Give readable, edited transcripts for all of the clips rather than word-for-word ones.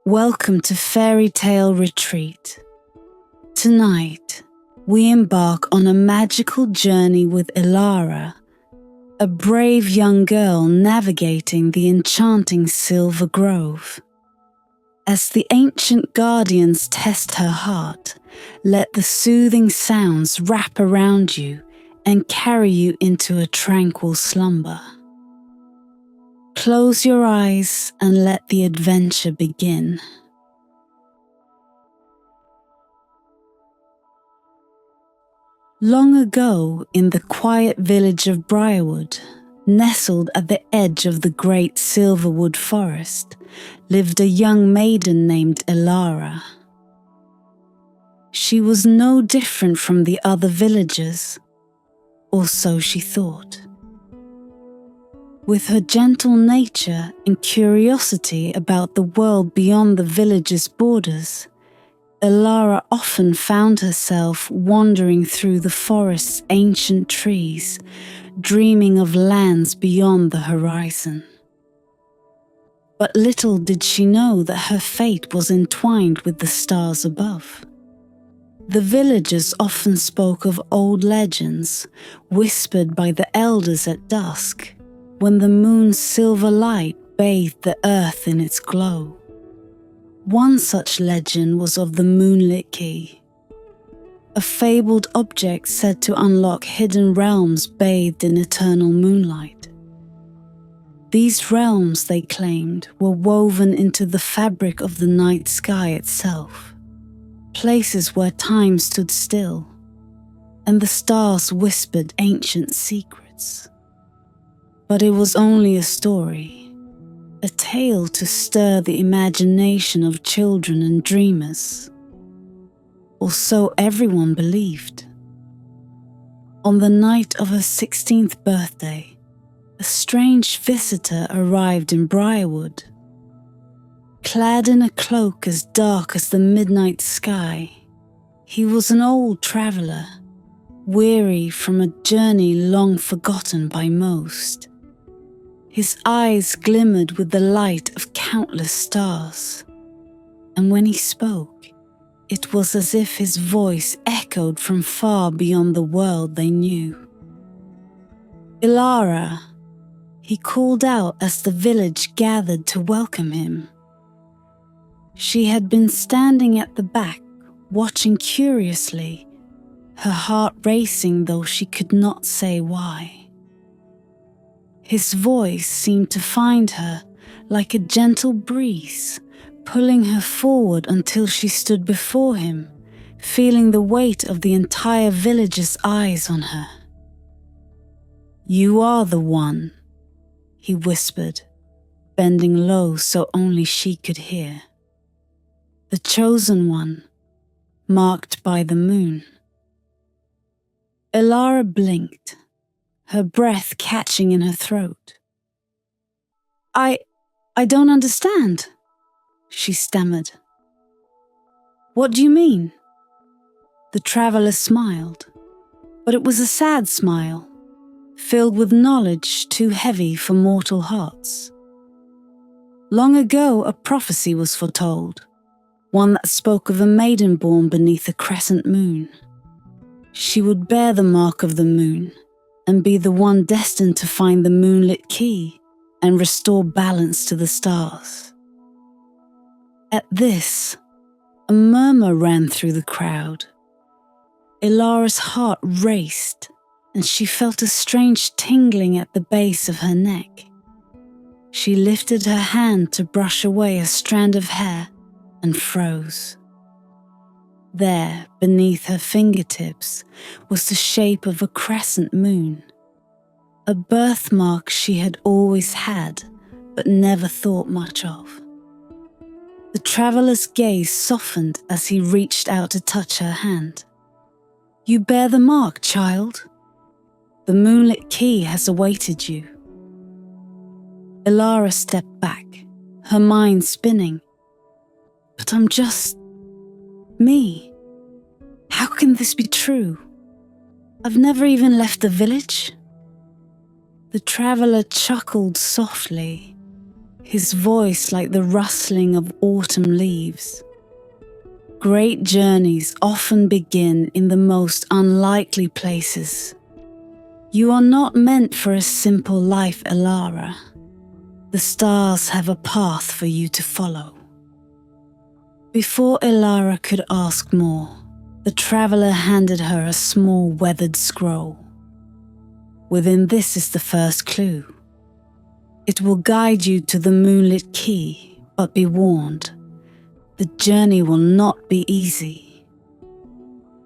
Welcome to Fairy Tale Retreat. Tonight, we embark on a magical journey with Elara, a brave young girl navigating the enchanting Silver Grove. As the ancient guardians test her heart, let the soothing sounds wrap around you and carry you into a tranquil slumber. Close your eyes and let the adventure begin. Long ago, in the quiet village of Briarwood, nestled at the edge of the great Silverwood forest, lived a young maiden named Elara. She was no different from the other villagers, or so she thought. With her gentle nature and curiosity about the world beyond the village's borders, Elara often found herself wandering through the forest's ancient trees, dreaming of lands beyond the horizon. But little did she know that her fate was entwined with the stars above. The villagers often spoke of old legends, whispered by the elders at dusk, when the moon's silver light bathed the earth in its glow. One such legend was of the Moonlit key, a fabled object said to unlock hidden realms bathed in eternal moonlight. These realms, they claimed, were woven into the fabric of the night sky itself, places where time stood still, and the stars whispered ancient secrets. But it was only a story, a tale to stir the imagination of children and dreamers. Or so everyone believed. On the night of her 16th birthday, a strange visitor arrived in Briarwood. Clad in a cloak as dark as the midnight sky, he was an old traveller, weary from a journey long forgotten by most. His eyes glimmered with the light of countless stars, and when he spoke, it was as if his voice echoed from far beyond the world they knew. Elara, he called out as the village gathered to welcome him. She had been standing at the back, watching curiously, her heart racing though she could not say why. His voice seemed to find her like a gentle breeze, pulling her forward until she stood before him, feeling the weight of the entire village's eyes on her. "You are the one," he whispered, bending low so only she could hear. "The chosen one, marked by the moon." Elara blinked, her breath catching in her throat. I don't understand," she stammered. "What do you mean?" The traveller smiled, but it was a sad smile, filled with knowledge too heavy for mortal hearts. Long ago, a prophecy was foretold, one that spoke of a maiden born beneath a crescent moon. She would bear the mark of the moon and be the one destined to find the Moonlit key and restore balance to the stars. At this, a murmur ran through the crowd. Elara's heart raced, and she felt a strange tingling at the base of her neck. She lifted her hand to brush away a strand of hair and froze. There, beneath her fingertips, was the shape of a crescent moon, a birthmark she had always had but never thought much of. The traveller's gaze softened as he reached out to touch her hand. "You bear the mark, child. The Moonlit key has awaited you." Elara stepped back, her mind spinning. "But I'm just me. How can this be true? I've never even left the village." The traveller chuckled softly, his voice like the rustling of autumn leaves. Great journeys often begin in the most unlikely places. You are not meant for a simple life, Elara. The stars have a path for you to follow. Before Elara could ask more, the traveller handed her a small weathered scroll. Within this is the first clue. It will guide you to the Moonlit Key, but be warned, the journey will not be easy.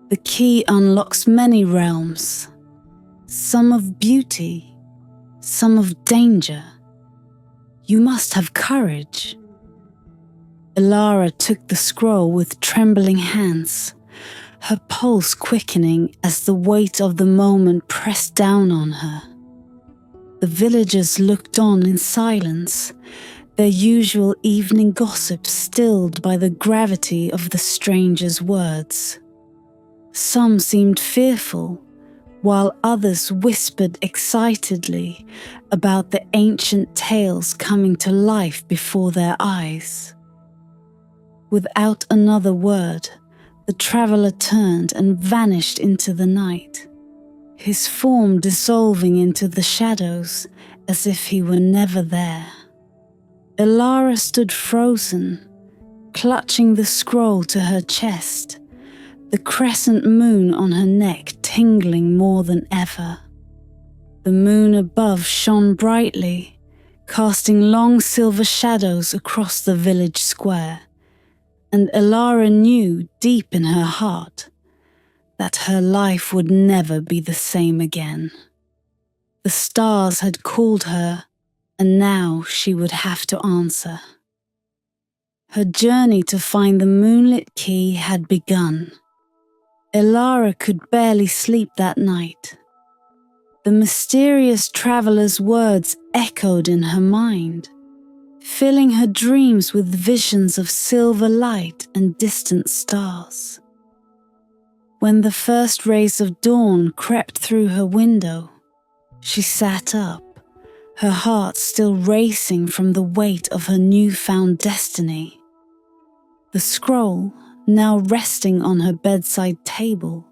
The key unlocks many realms, some of beauty, some of danger. You must have courage. Elara took the scroll with trembling hands, her pulse quickening as the weight of the moment pressed down on her. The villagers looked on in silence, their usual evening gossip stilled by the gravity of the stranger's words. Some seemed fearful, while others whispered excitedly about the ancient tales coming to life before their eyes. Without another word, the traveller turned and vanished into the night, his form dissolving into the shadows as if he were never there. Elara stood frozen, clutching the scroll to her chest, the crescent moon on her neck tingling more than ever. The moon above shone brightly, casting long silver shadows across the village square, and Elara knew deep in her heart that her life would never be the same again. The stars had called her, and now she would have to answer. Her journey to find the Moonlit Key had begun. Elara could barely sleep that night. The mysterious traveller's words echoed in her mind, filling her dreams with visions of silver light and distant stars. When the first rays of dawn crept through her window, she sat up, her heart still racing from the weight of her newfound destiny. The scroll, now resting on her bedside table,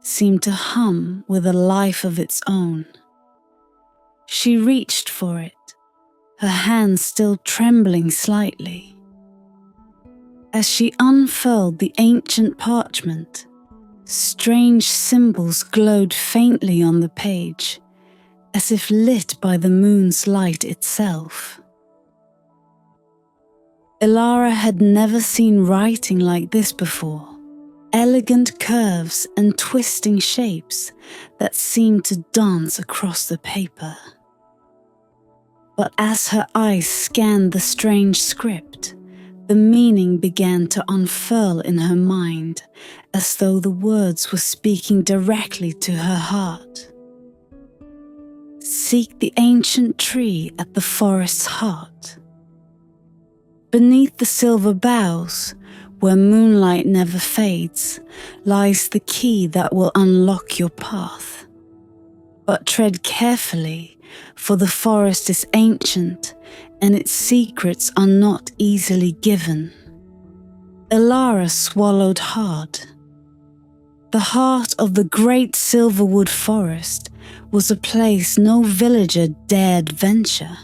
seemed to hum with a life of its own. She reached for it, her hands still trembling slightly. As she unfurled the ancient parchment, strange symbols glowed faintly on the page, as if lit by the moon's light itself. Elara had never seen writing like this before, elegant curves and twisting shapes that seemed to dance across the paper. But as her eyes scanned the strange script, the meaning began to unfurl in her mind, as though the words were speaking directly to her heart. Seek the ancient tree at the forest's heart. Beneath the silver boughs, where moonlight never fades, lies the key that will unlock your path. But tread carefully, for the forest is ancient, and its secrets are not easily given. Elara swallowed hard. The heart of the great silverwood forest was a place no villager dared venture.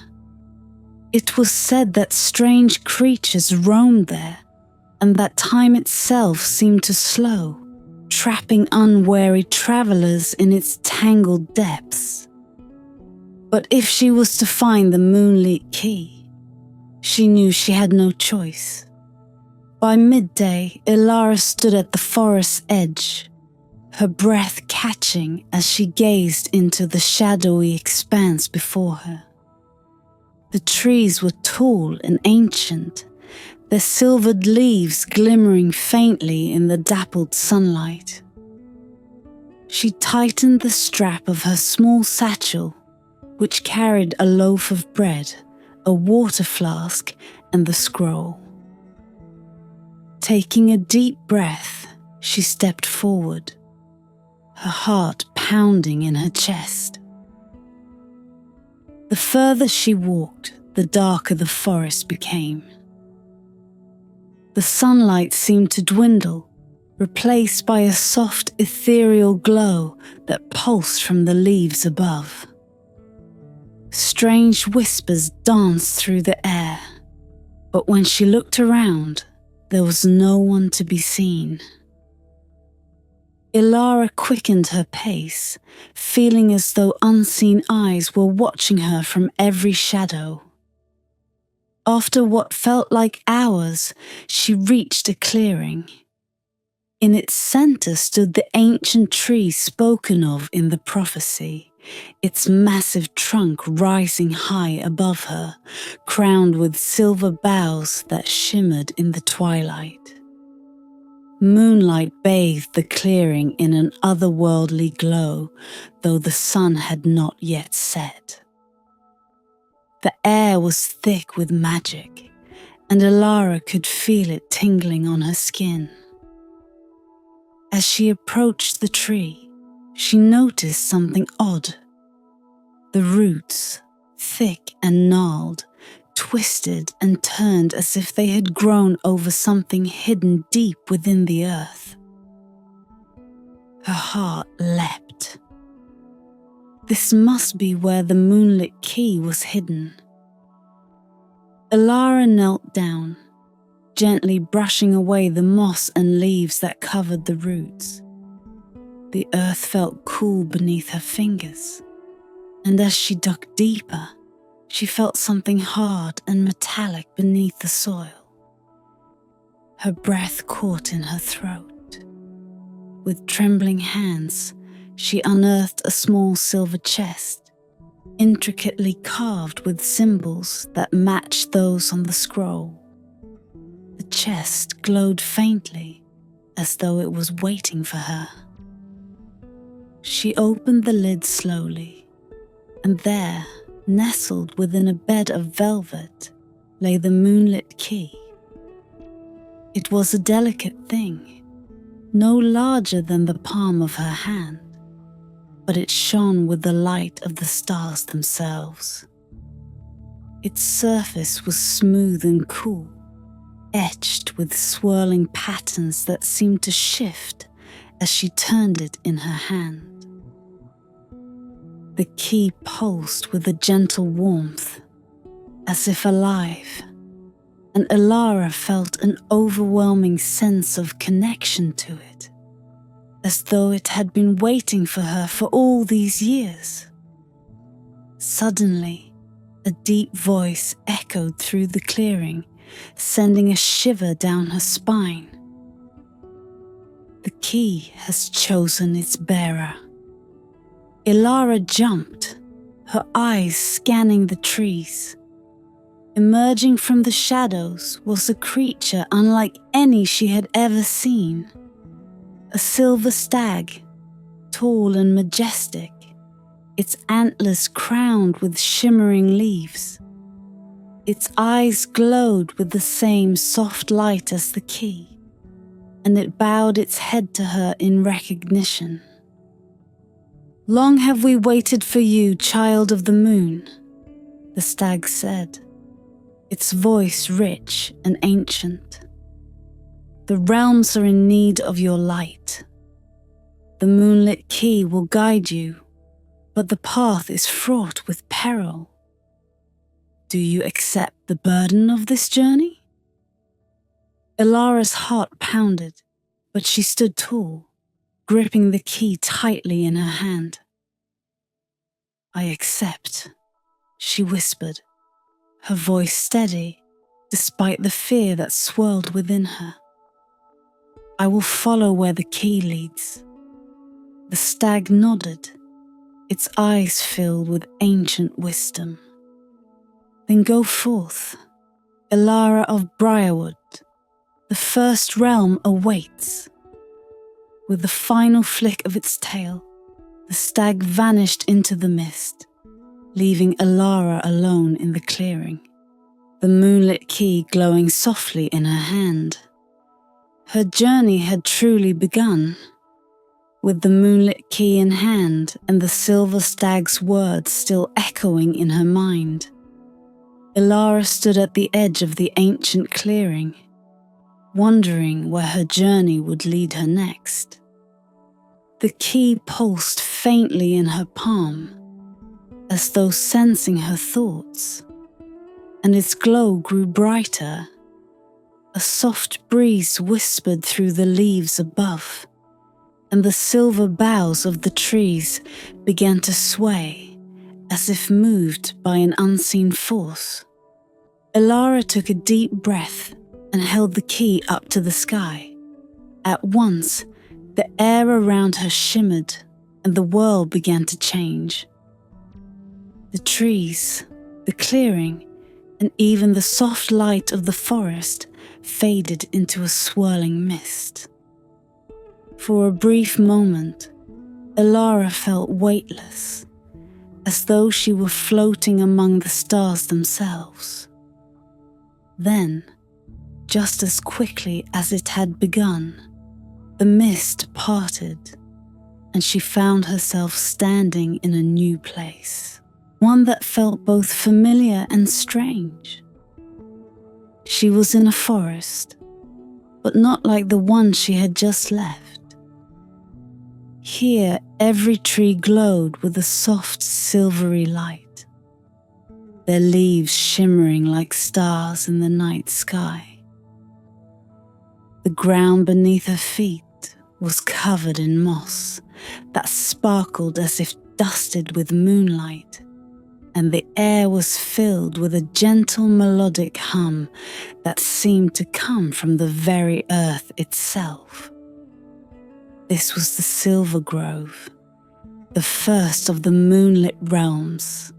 It was said that strange creatures roamed there, and that time itself seemed to slow, trapping unwary travelers in its tangled depths. But if she was to find the Moonlit Key, she knew she had no choice. By midday, Elara stood at the forest's edge, her breath catching as she gazed into the shadowy expanse before her. The trees were tall and ancient, their silvered leaves glimmering faintly in the dappled sunlight. She tightened the strap of her small satchel, which carried a loaf of bread, a water flask, and the scroll. Taking a deep breath, she stepped forward, her heart pounding in her chest. The further she walked, the darker the forest became. The sunlight seemed to dwindle, replaced by a soft ethereal glow that pulsed from the leaves above. Strange whispers danced through the air, but when she looked around, there was no one to be seen. Ilara quickened her pace, feeling as though unseen eyes were watching her from every shadow. After what felt like hours, she reached a clearing. In its center stood the ancient tree spoken of in the prophecy, its massive trunk rising high above her, crowned with silver boughs that shimmered in the twilight. Moonlight bathed the clearing in an otherworldly glow, though the sun had not yet set. The air was thick with magic, and Ilara could feel it tingling on her skin. As she approached the tree, she noticed something odd. The roots, thick and gnarled, twisted and turned as if they had grown over something hidden deep within the earth. Her heart leapt. This must be where the Moonlit key was hidden. Ilara knelt down, gently brushing away the moss and leaves that covered the roots. The earth felt cool beneath her fingers, and as she dug deeper, she felt something hard and metallic beneath the soil. Her breath caught in her throat. With trembling hands, she unearthed a small silver chest, intricately carved with symbols that matched those on the scroll. The chest glowed faintly, as though it was waiting for her. She opened the lid slowly, and there, nestled within a bed of velvet, lay the Moonlit key. It was a delicate thing, no larger than the palm of her hand, but it shone with the light of the stars themselves. Its surface was smooth and cool, etched with swirling patterns that seemed to shift as she turned it in her hand. The key pulsed with a gentle warmth, as if alive, and Ilara felt an overwhelming sense of connection to it, as though it had been waiting for her for all these years. Suddenly, a deep voice echoed through the clearing, sending a shiver down her spine. The key has chosen its bearer. Ilara jumped, her eyes scanning the trees. Emerging from the shadows was a creature unlike any she had ever seen. A silver stag, tall and majestic, its antlers crowned with shimmering leaves. Its eyes glowed with the same soft light as the key, and it bowed its head to her in recognition. "Long have we waited for you, child of the moon," the stag said, its voice rich and ancient. "The realms are in need of your light. The Moonlit key will guide you, but the path is fraught with peril. Do you accept the burden of this journey?" Ilara's heart pounded, but she stood tall, gripping the key tightly in her hand. "I accept," she whispered, her voice steady, despite the fear that swirled within her. "I will follow where the key leads." The stag nodded, its eyes filled with ancient wisdom. "Then go forth, Ilara of Briarwood. The first realm awaits." With the final flick of its tail, the stag vanished into the mist, leaving Ilara alone in the clearing, the Moonlit key glowing softly in her hand. Her journey had truly begun. With the Moonlit key in hand and the silver stag's words still echoing in her mind, Ilara stood at the edge of the ancient clearing, wondering where her journey would lead her next. The key pulsed faintly in her palm, as though sensing her thoughts, and its glow grew brighter. A soft breeze whispered through the leaves above, and the silver boughs of the trees began to sway, as if moved by an unseen force. Ilara took a deep breath and held the key up to the sky. At once, the air around her shimmered, and the world began to change. The trees, the clearing, and even the soft light of the forest faded into a swirling mist. For a brief moment, Ilara felt weightless, as though she were floating among the stars themselves. Then, just as quickly as it had begun, the mist parted, and she found herself standing in a new place, one that felt both familiar and strange. She was in a forest, but not like the one she had just left. Here, every tree glowed with a soft, silvery light, their leaves shimmering like stars in the night sky. The ground beneath her feet was covered in moss that sparkled as if dusted with moonlight, and the air was filled with a gentle melodic hum that seemed to come from the very earth itself. This was the Silver Grove, the first of the Moonlit realms.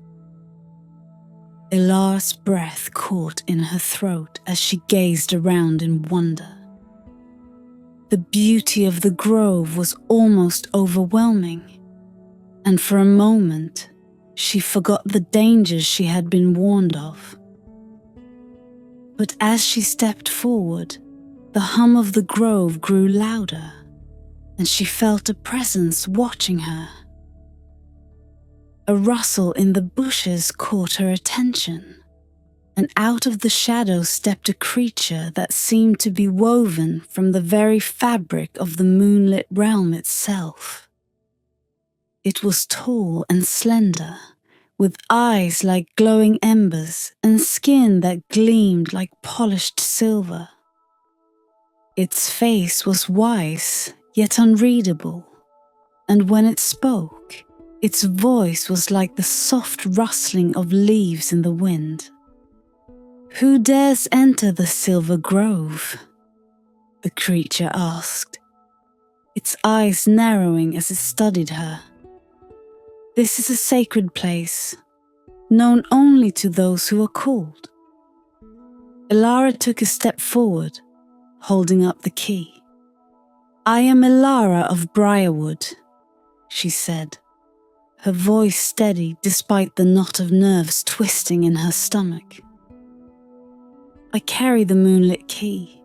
Ilara's breath caught in her throat as she gazed around in wonder. The beauty of the grove was almost overwhelming, and for a moment, she forgot the dangers she had been warned of. But as she stepped forward, the hum of the grove grew louder, and she felt a presence watching her. A rustle in the bushes caught her attention, and out of the shadows stepped a creature that seemed to be woven from the very fabric of the moonlit realm itself. It was tall and slender, with eyes like glowing embers and skin that gleamed like polished silver. Its face was wise, yet unreadable, and when it spoke, its voice was like the soft rustling of leaves in the wind. "Who dares enter the Silver Grove?" the creature asked, its eyes narrowing as it studied her. "This is a sacred place, known only to those who are called." Ilara took a step forward, holding up the key. "I am Ilara of Briarwood," she said, her voice steady despite the knot of nerves twisting in her stomach. "I carry the Moonlit key,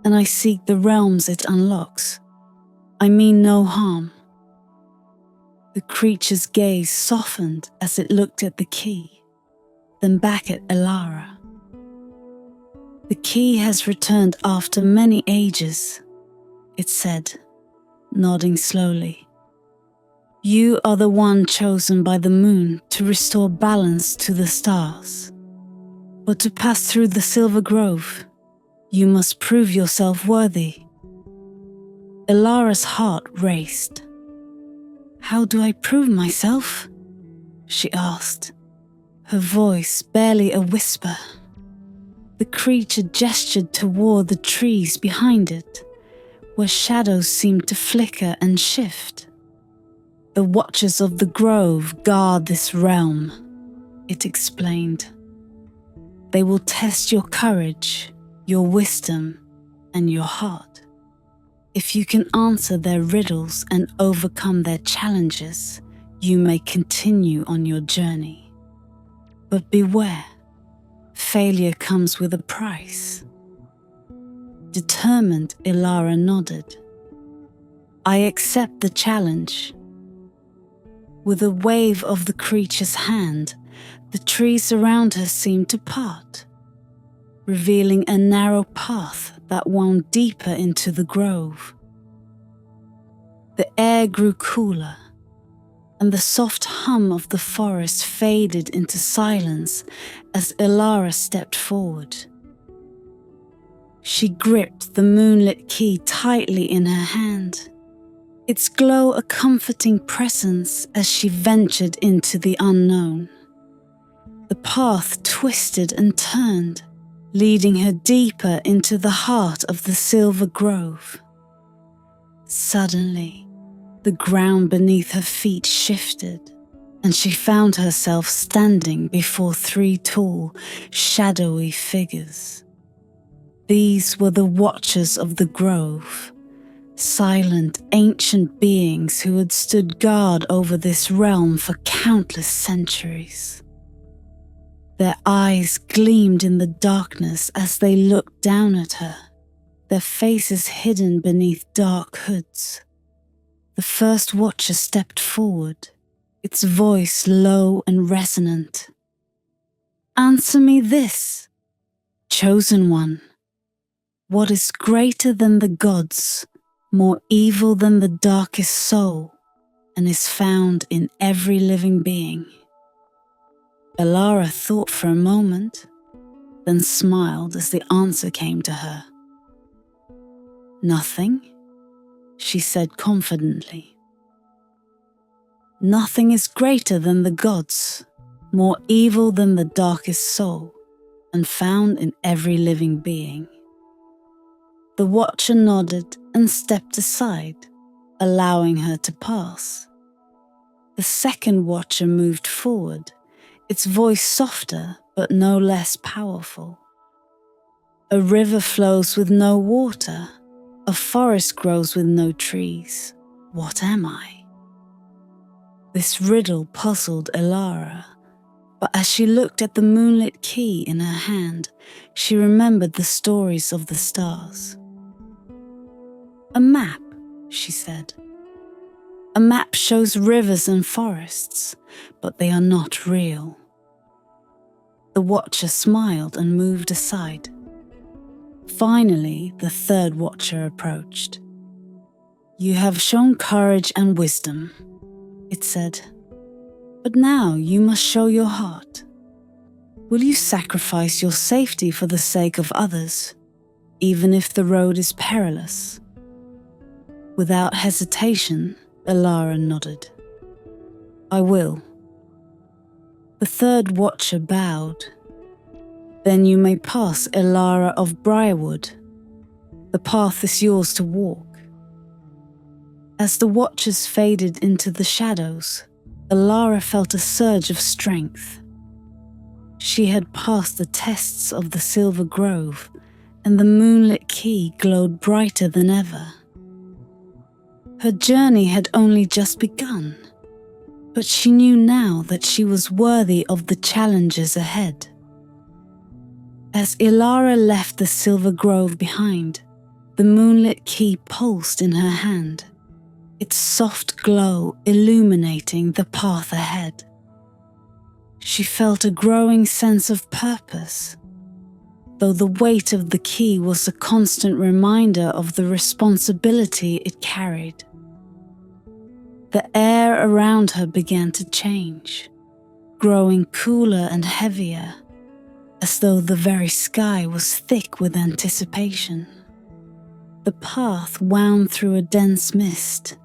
and I seek the realms it unlocks. I mean no harm." The creature's gaze softened as it looked at the key, then back at Ilara. "The key has returned after many ages," it said, nodding slowly. "You are the one chosen by the moon to restore balance to the stars. But to pass through the Silver Grove, you must prove yourself worthy." Ilara's heart raced. "How do I prove myself?" she asked, her voice barely a whisper. The creature gestured toward the trees behind it, where shadows seemed to flicker and shift. "The Watchers of the Grove guard this realm," it explained. "They will test your courage, your wisdom, and your heart. If you can answer their riddles and overcome their challenges, you may continue on your journey. But beware, failure comes with a price." Determined, Ilara nodded. "I accept the challenge." With a wave of the creature's hand, The trees around her seemed to part, revealing a narrow path that wound deeper into the grove. The air grew cooler, and the soft hum of the forest faded into silence as Ilara stepped forward. She gripped the moonlit key tightly in her hand, its glow a comforting presence as she ventured into the unknown. The path twisted and turned, leading her deeper into the heart of the silver grove. Suddenly, the ground beneath her feet shifted, and she found herself standing before three tall, shadowy figures. These were the watchers of the grove, silent, ancient beings who had stood guard over this realm for countless centuries. Their eyes gleamed in the darkness as they looked down at her, their faces hidden beneath dark hoods. The first watcher stepped forward, its voice low and resonant. "Answer me this, chosen one. What is greater than the gods, more evil than the darkest soul, and is found in every living being?" Ilara thought for a moment, then smiled as the answer came to her. "Nothing," she said confidently. "Nothing is greater than the gods, more evil than the darkest soul, and found in every living being." The watcher nodded and stepped aside, allowing her to pass. The second watcher moved forward, its voice softer but no less powerful. "A river flows with no water, a forest grows with no trees. What am I?" This riddle puzzled Ilara, but as she looked at the moonlit key in her hand, she remembered the stories of the stars. "A map," she said. "A map shows rivers and forests, but they are not real." The watcher smiled and moved aside. Finally, the third watcher approached. "You have shown courage and wisdom," it said. "But now you must show your heart. Will you sacrifice your safety for the sake of others, even if the road is perilous?" Without hesitation, Ilara nodded. "I will." The third watcher bowed. "Then you may pass, Ilara of Briarwood. The path is yours to walk." As the watchers faded into the shadows, Ilara felt a surge of strength. She had passed the tests of the Silver Grove, and the moonlit key glowed brighter than ever. Her journey had only just begun, but she knew now that she was worthy of the challenges ahead. As Ilara left the Silver Grove behind, the moonlit key pulsed in her hand, its soft glow illuminating the path ahead. She felt a growing sense of purpose, though the weight of the key was a constant reminder of the responsibility it carried. The air around her began to change, growing cooler and heavier, as though the very sky was thick with anticipation. The path wound through a dense mist,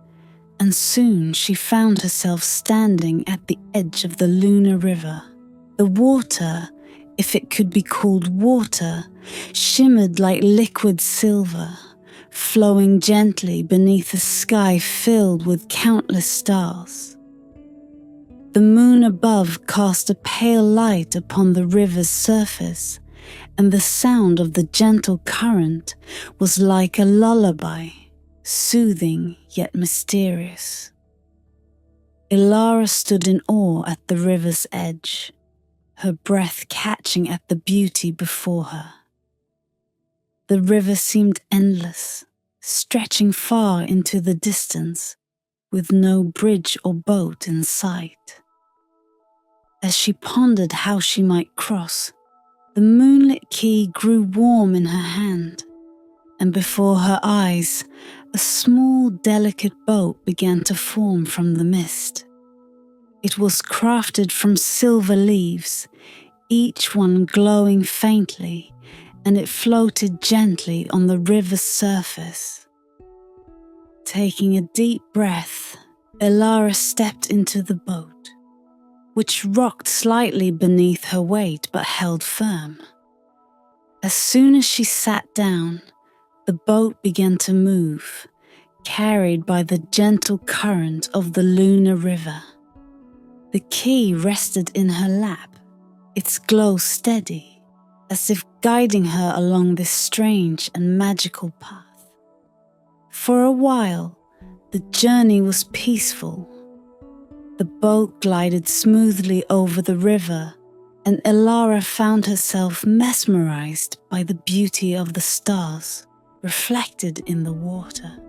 and soon she found herself standing at the edge of the lunar river. The water, if it could be called water, shimmered like liquid silver, flowing gently beneath a sky filled with countless stars. The moon above cast a pale light upon the river's surface, and the sound of the gentle current was like a lullaby, soothing yet mysterious. Ilara stood in awe at the river's edge, her breath catching at the beauty before her. The river seemed endless, stretching far into the distance, with no bridge or boat in sight. As she pondered how she might cross, the moonlit key grew warm in her hand, and before her eyes, a small, delicate boat began to form from the mist. It was crafted from silver leaves, each one glowing faintly, and it floated gently on the river's surface. Taking a deep breath, Elara stepped into the boat, which rocked slightly beneath her weight but held firm. As soon as she sat down, the boat began to move, carried by the gentle current of the lunar river. The key rested in her lap, its glow steady, as if guiding her along this strange and magical path. For a while, the journey was peaceful. The boat glided smoothly over the river, and Elara found herself mesmerized by the beauty of the stars reflected in the water.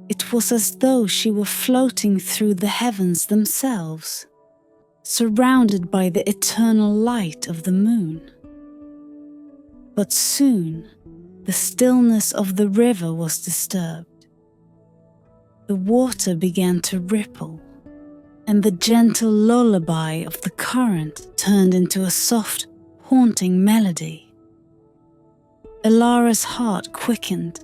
It was as though she were floating through the heavens themselves, surrounded by the eternal light of the moon. But soon, the stillness of the river was disturbed. The water began to ripple, and the gentle lullaby of the current turned into a soft, haunting melody. Elara's heart quickened,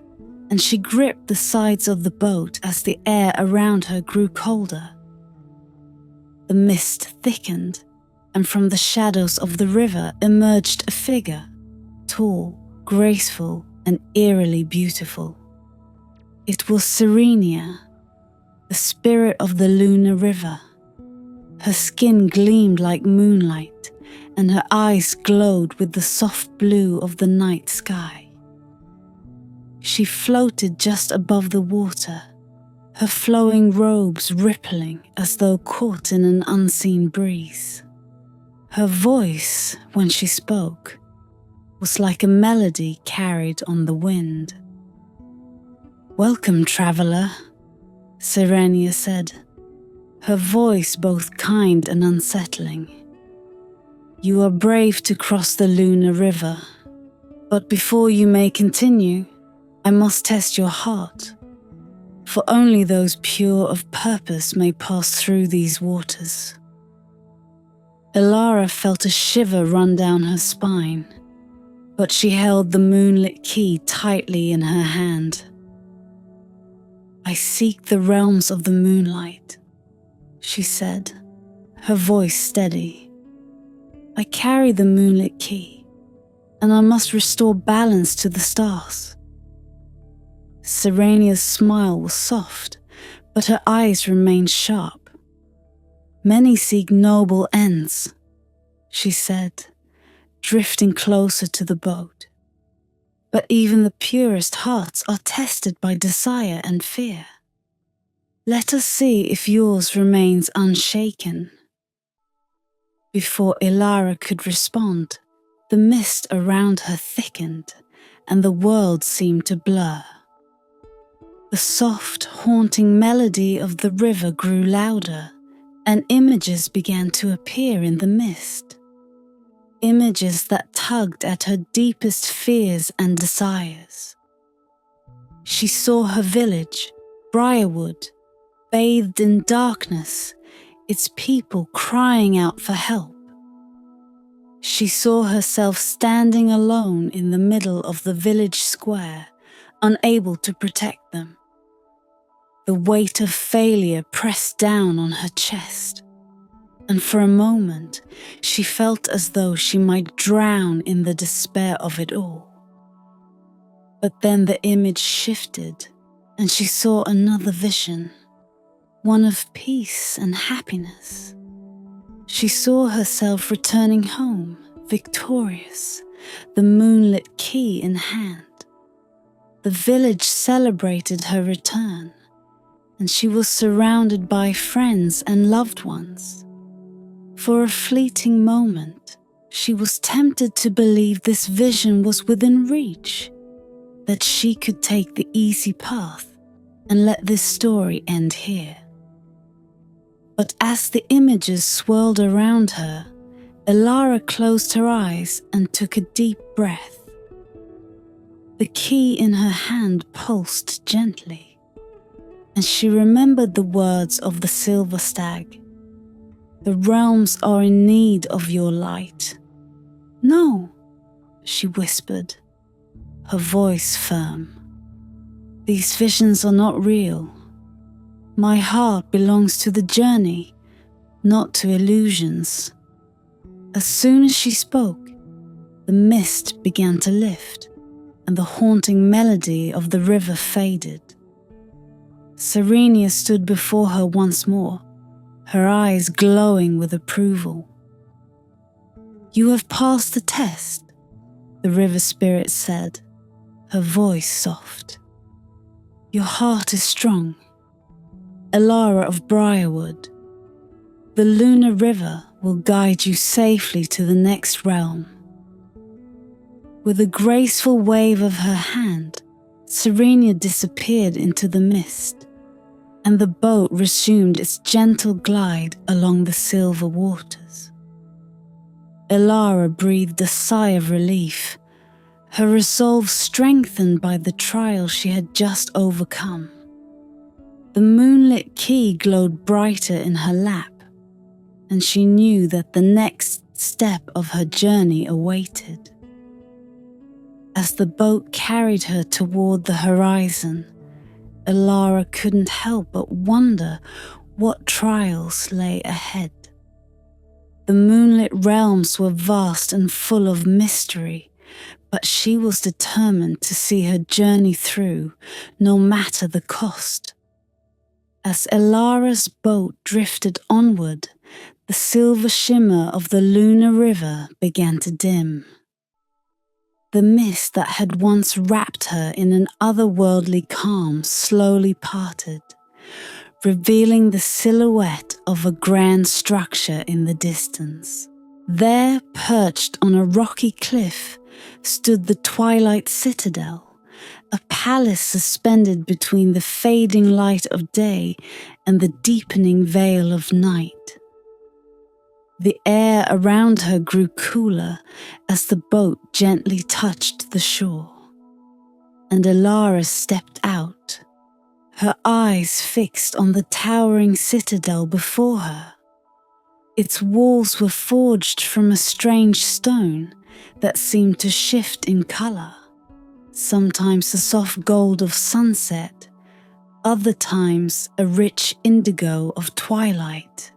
and she gripped the sides of the boat as the air around her grew colder. The mist thickened, and from the shadows of the river emerged a figure, tall, graceful, and eerily beautiful. It was Serenia, the spirit of the lunar river. Her skin gleamed like moonlight, and her eyes glowed with the soft blue of the night sky. She floated just above the water, her flowing robes rippling as though caught in an unseen breeze. Her voice, when she spoke, was like a melody carried on the wind. "Welcome, traveler," Serenia said, her voice both kind and unsettling. "You are brave to cross the lunar river, but before you may continue, I must test your heart, for only those pure of purpose may pass through these waters." Elara felt a shiver run down her spine, but she held the moonlit key tightly in her hand. "I seek the realms of the moonlight," she said, her voice steady. "I carry the moonlit key, and I must restore balance to the stars." Serenia's smile was soft, but her eyes remained sharp. "Many seek noble ends," she said, drifting closer to the boat. "But even the purest hearts are tested by desire and fear. Let us see if yours remains unshaken." Before Elara could respond, the mist around her thickened, and the world seemed to blur. The soft, haunting melody of the river grew louder, and images began to appear in the mist. Images that tugged at her deepest fears and desires. She saw her village, Briarwood, bathed in darkness, its people crying out for help. She saw herself standing alone in the middle of the village square, unable to protect them. The weight of failure pressed down on her chest, and for a moment she felt as though she might drown in the despair of it all. But then the image shifted, and she saw another vision, one of peace and happiness. She saw herself returning home, victorious, the moonlit key in hand. The village celebrated her return, and she was surrounded by friends and loved ones. For a fleeting moment, she was tempted to believe this vision was within reach, that she could take the easy path and let this story end here. But as the images swirled around her, Elara closed her eyes and took a deep breath. The key in her hand pulsed gently, and she remembered the words of the silver stag. "The realms are in need of your light." "No," she whispered, her voice firm. "These visions are not real. My heart belongs to the journey, not to illusions." As soon as she spoke, the mist began to lift, and the haunting melody of the river faded. Serenia stood before her once more, her eyes glowing with approval. "You have passed the test," the river spirit said, her voice soft. "Your heart is strong. Elara of Briarwood, the lunar river will guide you safely to the next realm." With a graceful wave of her hand, Serenia disappeared into the mist, and the boat resumed its gentle glide along the silver waters. Elara breathed a sigh of relief, her resolve strengthened by the trial she had just overcome. The moonlit key glowed brighter in her lap, and she knew that the next step of her journey awaited. As the boat carried her toward the horizon, Elara couldn't help but wonder what trials lay ahead. The moonlit realms were vast and full of mystery, but she was determined to see her journey through, no matter the cost. As Elara's boat drifted onward, the silver shimmer of the lunar river began to dim. The mist that had once wrapped her in an otherworldly calm slowly parted, revealing the silhouette of a grand structure in the distance. There, perched on a rocky cliff, stood the twilight citadel, a palace suspended between the fading light of day and the deepening veil of night. The air around her grew cooler as the boat gently touched the shore, and Elara stepped out, her eyes fixed on the towering citadel before her. Its walls were forged from a strange stone that seemed to shift in color, sometimes the soft gold of sunset, other times a rich indigo of twilight.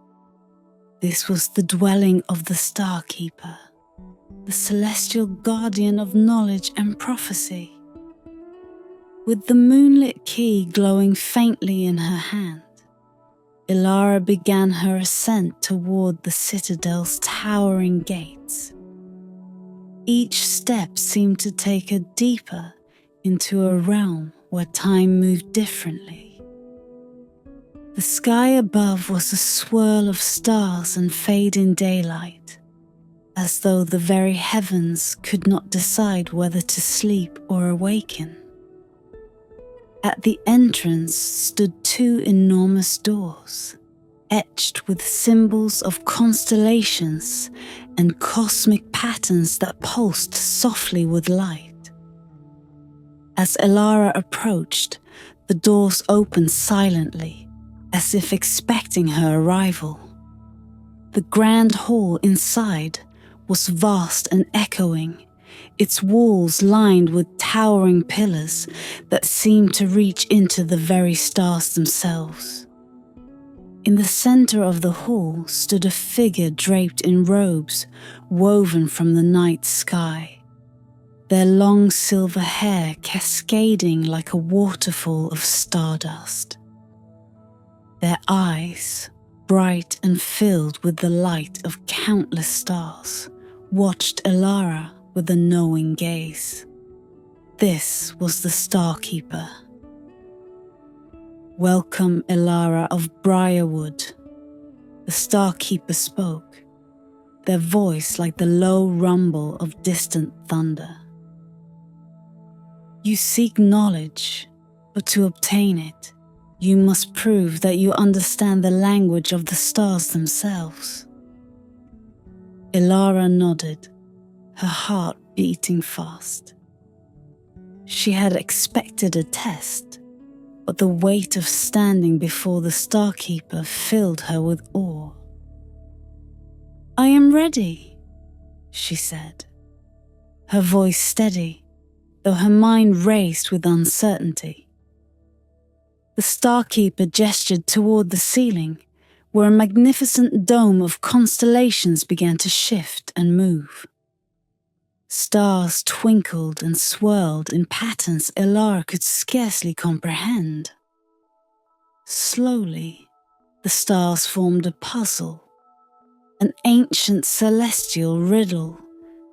This was the dwelling of the Star Keeper, the celestial guardian of knowledge and prophecy. With the moonlit key glowing faintly in her hand, Elara began her ascent toward the citadel's towering gates. Each step seemed to take her deeper into a realm where time moved differently. The sky above was a swirl of stars and fading daylight, as though the very heavens could not decide whether to sleep or awaken. At the entrance stood two enormous doors, etched with symbols of constellations and cosmic patterns that pulsed softly with light. As Elara approached, the doors opened silently, as if expecting her arrival. The grand hall inside was vast and echoing, its walls lined with towering pillars that seemed to reach into the very stars themselves. In the center of the hall stood a figure draped in robes woven from the night sky, their long silver hair cascading like a waterfall of stardust. Their eyes, bright and filled with the light of countless stars, watched Elara with a knowing gaze. This was the Star Keeper. "Welcome, Elara of Briarwood," the Star Keeper spoke, their voice like the low rumble of distant thunder. "You seek knowledge, but to obtain it, You must prove that you understand the language of the stars themselves. Ilara nodded, her heart beating fast. She had expected a test, but the weight of standing before the Starkeeper filled her with awe. "I am ready," she said, her voice steady, though her mind raced with uncertainty. The Starkeeper gestured toward the ceiling, where a magnificent dome of constellations began to shift and move. Stars twinkled and swirled in patterns Ilara could scarcely comprehend. Slowly, the stars formed a puzzle, an ancient celestial riddle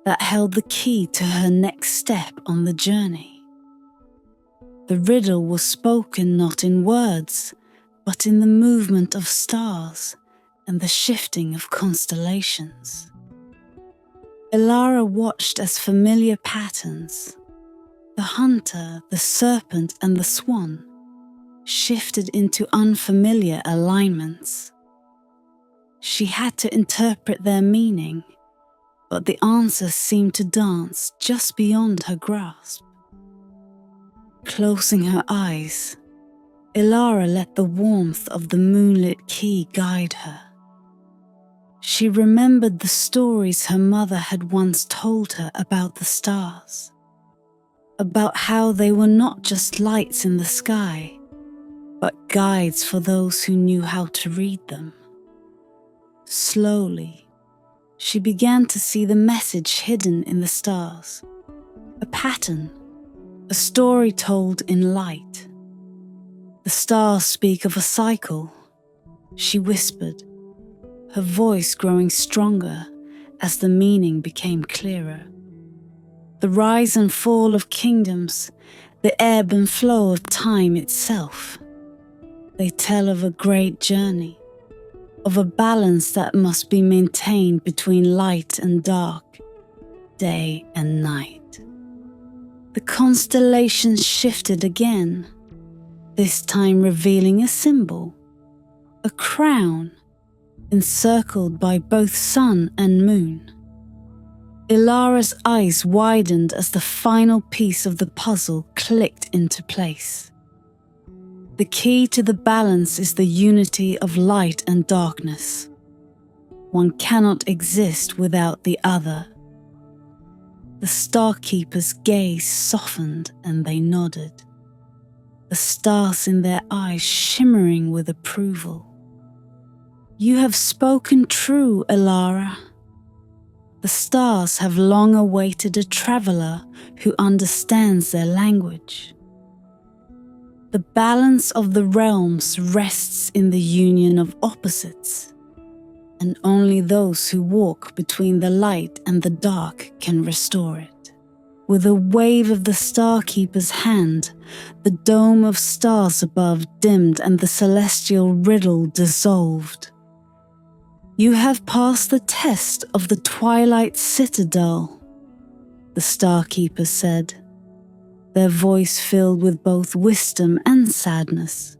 that held the key to her next step on the journey. The riddle was spoken not in words, but in the movement of stars and the shifting of constellations. Ilara watched as familiar patterns, the hunter, the serpent, and the swan, shifted into unfamiliar alignments. She had to interpret their meaning, but the answers seemed to dance just beyond her grasp. Closing her eyes, Ilara let the warmth of the moonlit key guide her. She remembered the stories her mother had once told her about the stars, about how they were not just lights in the sky, but guides for those who knew how to read them. Slowly, she began to see the message hidden in the stars, a pattern, a story told in light. "The stars speak of a cycle," she whispered, her voice growing stronger as the meaning became clearer. "The rise and fall of kingdoms, the ebb and flow of time itself. They tell of a great journey, of a balance that must be maintained between light and dark, day and night." The constellations shifted again, this time revealing a symbol, a crown, encircled by both sun and moon. Ilara's eyes widened as the final piece of the puzzle clicked into place. The key to the balance is the unity of light and darkness. One cannot exist without the other. The Starkeeper's gaze softened and they nodded, the stars in their eyes shimmering with approval. "You have spoken true, Ilara. The stars have long awaited a traveler who understands their language. The balance of the realms rests in the union of opposites, and only those who walk between the light and the dark can restore it." With a wave of the Starkeeper's hand, the dome of stars above dimmed and the celestial riddle dissolved. "You have passed the test of the Twilight Citadel," the Starkeeper said, their voice filled with both wisdom and sadness.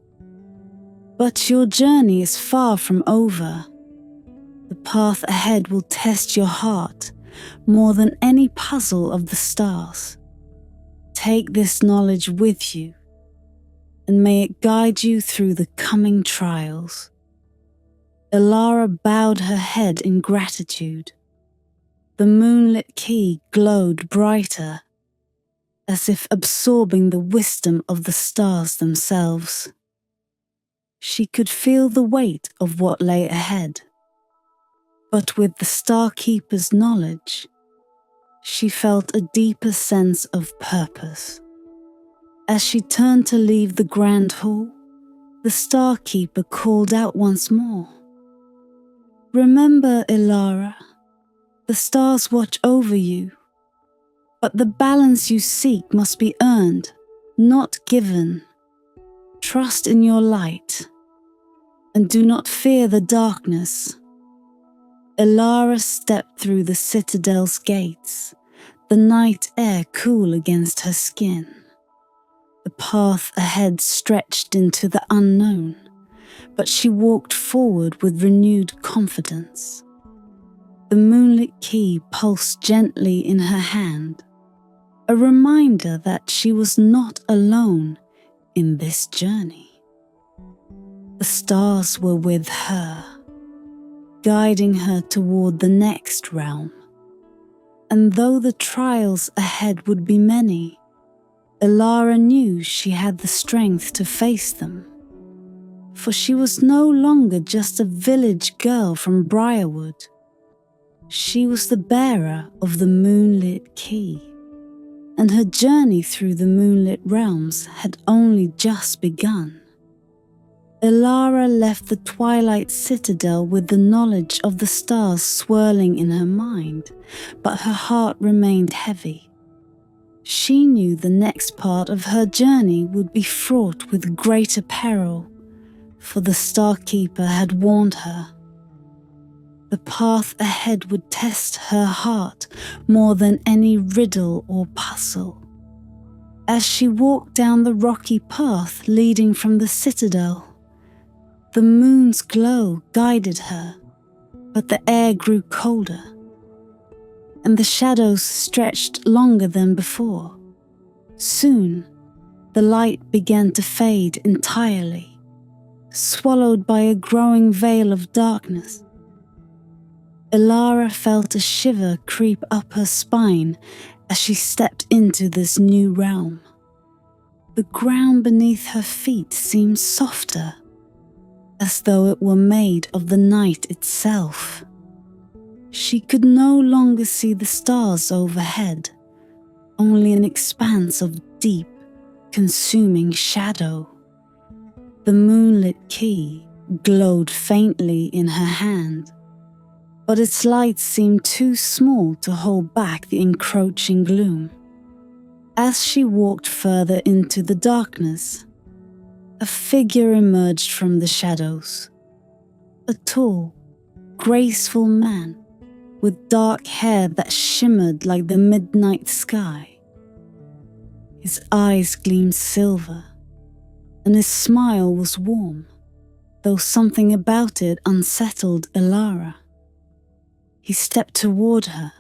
"But your journey is far from over. The path ahead will test your heart more than any puzzle of the stars. Take this knowledge with you, and may it guide you through the coming trials." Ilara bowed her head in gratitude. The moonlit key glowed brighter, as if absorbing the wisdom of the stars themselves. She could feel the weight of what lay ahead. But with the Starkeeper's knowledge, she felt a deeper sense of purpose. As she turned to leave the grand hall, the Starkeeper called out once more. "Remember, Ilara, the stars watch over you, but the balance you seek must be earned, not given. Trust in your light, and do not fear the darkness." Ilara stepped through the citadel's gates, the night air cool against her skin. The path ahead stretched into the unknown, but she walked forward with renewed confidence. The moonlit key pulsed gently in her hand, a reminder that she was not alone in this journey. The stars were with her, guiding her toward the next realm. And though the trials ahead would be many, Elara knew she had the strength to face them. For she was no longer just a village girl from Briarwood. She was the bearer of the Moonlit Key, and her journey through the Moonlit realms had only just begun. Elara left the Twilight Citadel with the knowledge of the stars swirling in her mind, but her heart remained heavy. She knew the next part of her journey would be fraught with greater peril, for the Starkeeper had warned her. The path ahead would test her heart more than any riddle or puzzle. As she walked down the rocky path leading from the citadel, the moon's glow guided her, but the air grew colder, and the shadows stretched longer than before. Soon, the light began to fade entirely, swallowed by a growing veil of darkness. Elara felt a shiver creep up her spine as she stepped into this new realm. The ground beneath her feet seemed softer, as though it were made of the night itself. She could no longer see the stars overhead, only an expanse of deep, consuming shadow. The moonlit key glowed faintly in her hand, but its light seemed too small to hold back the encroaching gloom. As she walked further into the darkness, a figure emerged from the shadows. A tall, graceful man with dark hair that shimmered like the midnight sky. His eyes gleamed silver, and his smile was warm, though something about it unsettled Elara. He stepped toward her,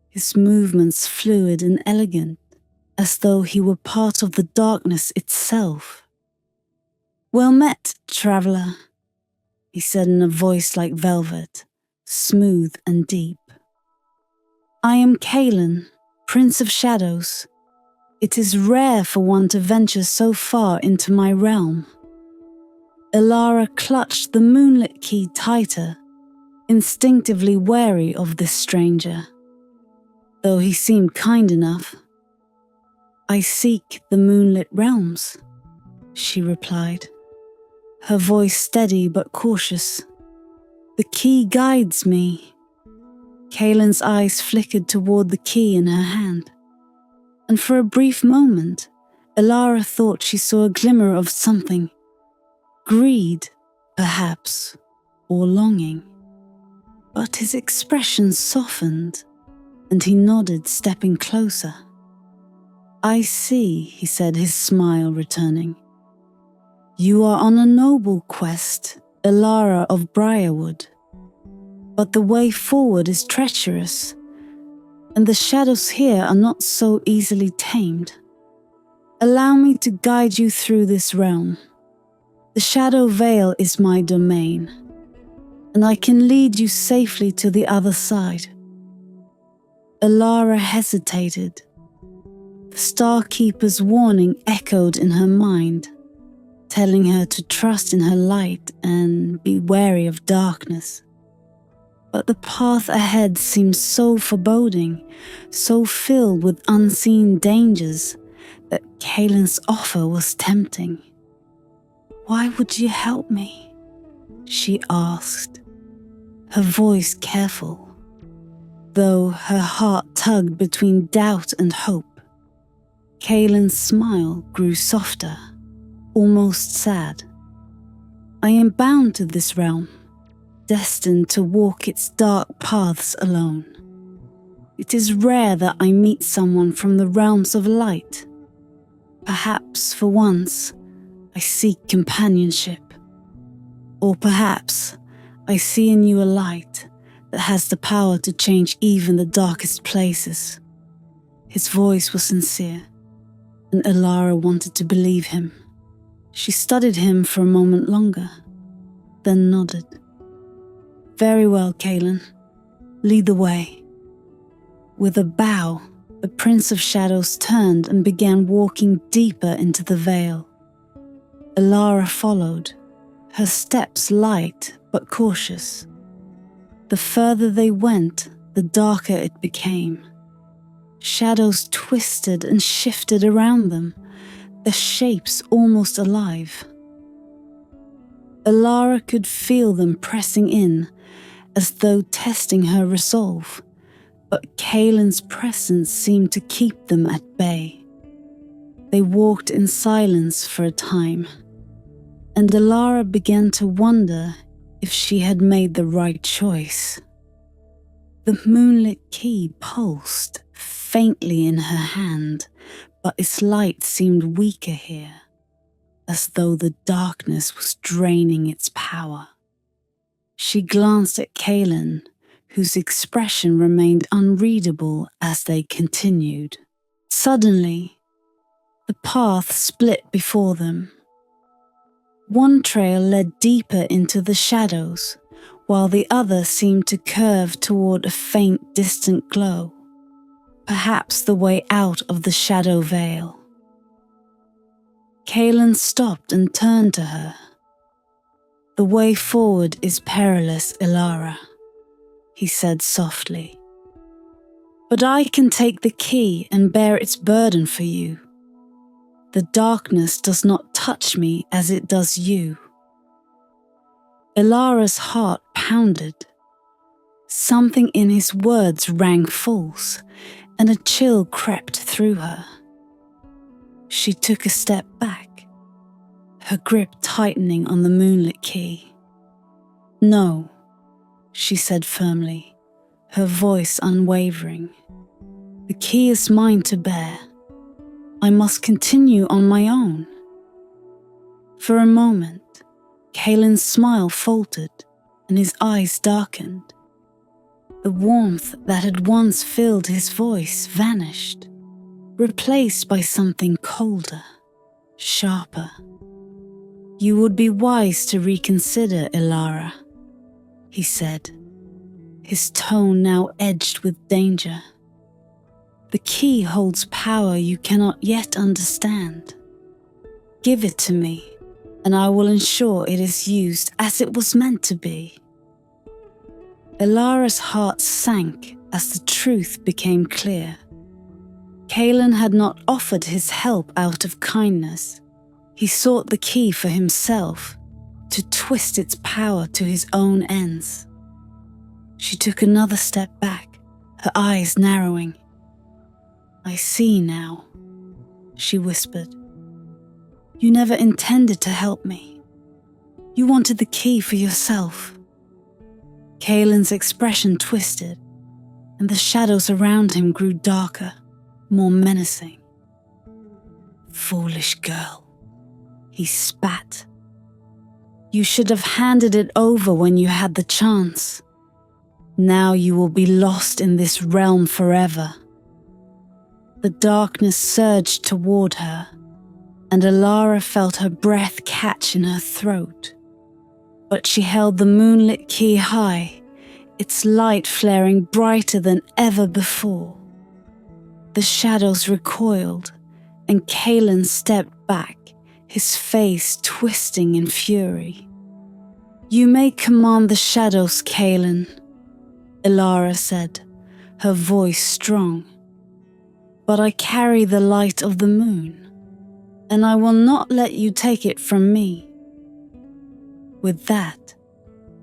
his movements fluid and elegant, as though he were part of the darkness itself. "Well met, traveller," he said in a voice like velvet, smooth and deep. "I am Kalen, Prince of Shadows. It is rare for one to venture so far into my realm." Elara clutched the moonlit key tighter, instinctively wary of this stranger, though he seemed kind enough. "I seek the moonlit realms," she replied, her voice steady but cautious. "The key guides me." Kalen's eyes flickered toward the key in her hand, and for a brief moment, Elara thought she saw a glimmer of something. Greed, perhaps, or longing. But his expression softened, and he nodded, stepping closer. "I see," he said, his smile returning. "You are on a noble quest, Elara of Briarwood. But the way forward is treacherous, and the shadows here are not so easily tamed. Allow me to guide you through this realm. The Shadow Veil is my domain, and I can lead you safely to the other side." Elara hesitated. The Starkeeper's warning echoed in her mind, telling her to trust in her light and be wary of darkness. But the path ahead seemed so foreboding, so filled with unseen dangers, that Kalen's offer was tempting. "Why would you help me?" she asked, her voice careful, though her heart tugged between doubt and hope. Kalen's smile grew softer, almost sad. "I am bound to this realm, destined to walk its dark paths alone. It is rare that I meet someone from the realms of light. Perhaps for once I seek companionship. Or perhaps I see in you a light that has the power to change even the darkest places. His voice was sincere, and Elara wanted to believe him. She studied him for a moment longer, then nodded. Very well, Kaelin. Lead the way. With a bow, the Prince of Shadows turned and began walking deeper into the veil. Elara followed, her steps light but cautious. The further they went, the darker it became. Shadows twisted and shifted around them, their shapes almost alive. Elara could feel them pressing in, as though testing her resolve, but Kaelin's presence seemed to keep them at bay. They walked in silence for a time, and Elara began to wonder if she had made the right choice. The moonlit key pulsed faintly in her hand, but its light seemed weaker here, as though the darkness was draining its power. She glanced at Kaelin, whose expression remained unreadable as they continued. Suddenly, the path split before them. One trail led deeper into the shadows, while the other seemed to curve toward a faint, distant glow, perhaps the way out of the shadow veil. Kaelin stopped and turned to her. "The way forward is perilous, Elara," he said softly. "But I can take the key and bear its burden for you. The darkness does not touch me as it does you." Elara's heart pounded. Something in his words rang false, and a chill crept through her. She took a step back, her grip tightening on the moonlit key. "No," she said firmly, her voice unwavering. "The key is mine to bear. I must continue on my own." For a moment, Kaelin's smile faltered and his eyes darkened. The warmth that had once filled his voice vanished, replaced by something colder, sharper. "You would be wise to reconsider, Elara," he said, his tone now edged with danger. "The key holds power you cannot yet understand. Give it to me, and I will ensure it is used as it was meant to be." Elara's heart sank as the truth became clear. Kaelin had not offered his help out of kindness. He sought the key for himself, to twist its power to his own ends. She took another step back, her eyes narrowing. "I see now," she whispered. "You never intended to help me. You wanted the key for yourself." Kaelin's expression twisted, and the shadows around him grew darker, more menacing. "Foolish girl," he spat. "You should have handed it over when you had the chance. Now you will be lost in this realm forever." The darkness surged toward her, and Elara felt her breath catch in her throat. But she held the moonlit key high, its light flaring brighter than ever before. The shadows recoiled, and Kaelin stepped back, his face twisting in fury. "You may command the shadows, Kaelin," Elara said, her voice strong. "But I carry the light of the moon, and I will not let you take it from me." With that,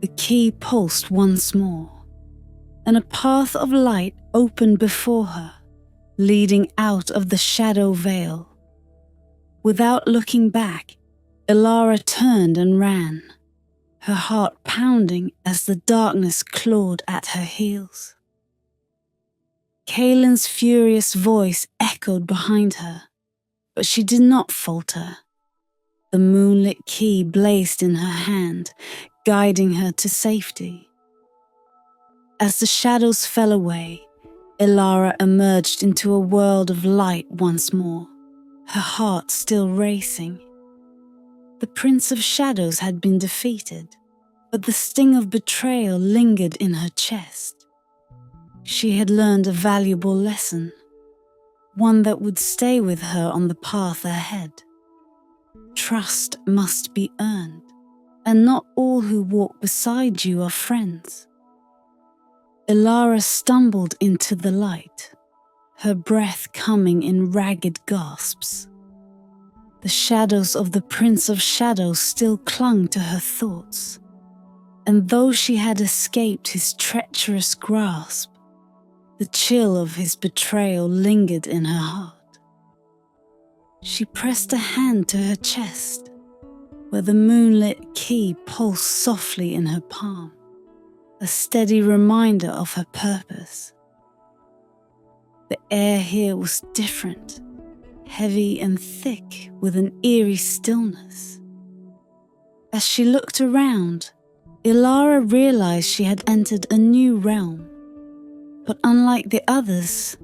the key pulsed once more, and a path of light opened before her, leading out of the shadow veil. Without looking back, Elara turned and ran, her heart pounding as the darkness clawed at her heels. Kaelin's furious voice echoed behind her. But she did not falter. The moonlit key blazed in her hand, guiding her to safety. As the shadows fell away, Ilara emerged into a world of light once more, her heart still racing. The Prince of Shadows had been defeated, but the sting of betrayal lingered in her chest. She had learned a valuable lesson, one that would stay with her on the path ahead. Trust must be earned, and not all who walk beside you are friends. Ilara stumbled into the light, her breath coming in ragged gasps. The shadows of the Prince of Shadows still clung to her thoughts, and though she had escaped his treacherous grasp, the chill of his betrayal lingered in her heart. She pressed a hand to her chest, where the moonlit key pulsed softly in her palm, a steady reminder of her purpose. The air here was different, heavy and thick with an eerie stillness. As she looked around, Ilara realized she had entered a new realm, but unlike the others,